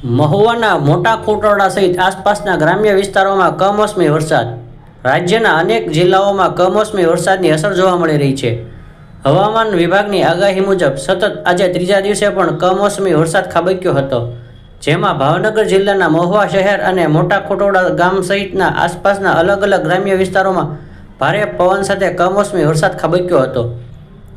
મહુવાના મોટા ખોટોડા સહિત આસપાસના ગ્રામ્ય વિસ્તારોમાં કમોસમી વરસાદ. રાજ્યના અનેક જિલ્લાઓમાં કમોસમી વરસાદની અસર જોવા મળી રહી છે. હવામાન વિભાગની આગાહી મુજબ સતત આજે ત્રીજા દિવસે પણ કમોસમી વરસાદ ખાબક્યો હતો, જેમાં ભાવનગર જિલ્લાના મહુવા શહેર અને મોટા ખોટોડા ગામ સહિતના આસપાસના અલગ અલગ ગ્રામ્ય વિસ્તારોમાં ભારે પવન સાથે કમોસમી વરસાદ ખાબક્યો હતો.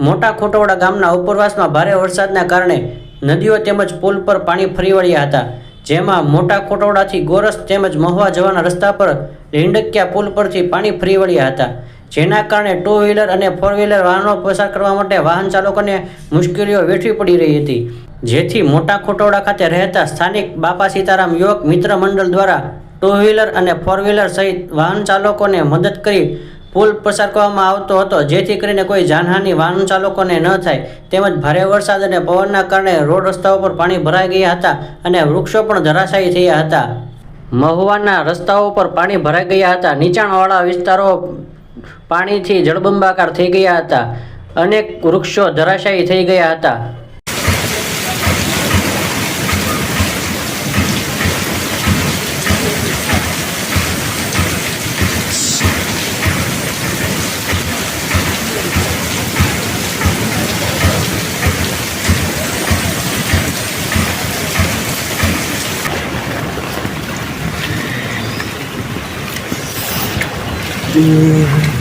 મોટા ખોટોડા ગામના ઉપરવાસમાં ભારે વરસાદના કારણે નદીઓ તેમજ પુલ પર પાણી ફરી વળ્યા હતા, જેમાં મોટા ખોટોડાથી ગોરસ તેમજ મહુવા જવાના રસ્તા પર લીંડકિયા પુલ પરથી પાણી ફરી વળ્યા હતા, જેના કારણે 2 વ્હીલર અને 4 વ્હીલર વાહનો પસાર કરવા માટે વાહન ચાલકોને મુશ્કેલીઓ વેઠવી પડી રહી હતી. જેથી મોટા ખોટોડા ખાતે રહેતા સ્થાનિક બાપા સીતારામ યુવક મિત્ર મંડળ દ્વારા 2 વ્હીલર અને 4 વ્હીલર સહિત વાહન ચાલકોને મદદ કરી પુલ પસાર કરવામાં આવતો હતો, જેથી કરીને કોઈ જાનહાનિ વાહન ચાલકોને ન થાય. તેમજ ભારે વરસાદ અને પવનના કારણે રોડ રસ્તાઓ પર પાણી ભરાઈ ગયા હતા અને વૃક્ષો પણ ધરાશાયી થયા હતા. મહુવાના રસ્તાઓ પર પાણી ભરાઈ ગયા હતા. નીચાણવાળા વિસ્તારો પાણીથી જળબંબાકાર થઈ ગયા હતા. અનેક વૃક્ષો ધરાશાયી થઈ ગયા હતા. Yeah.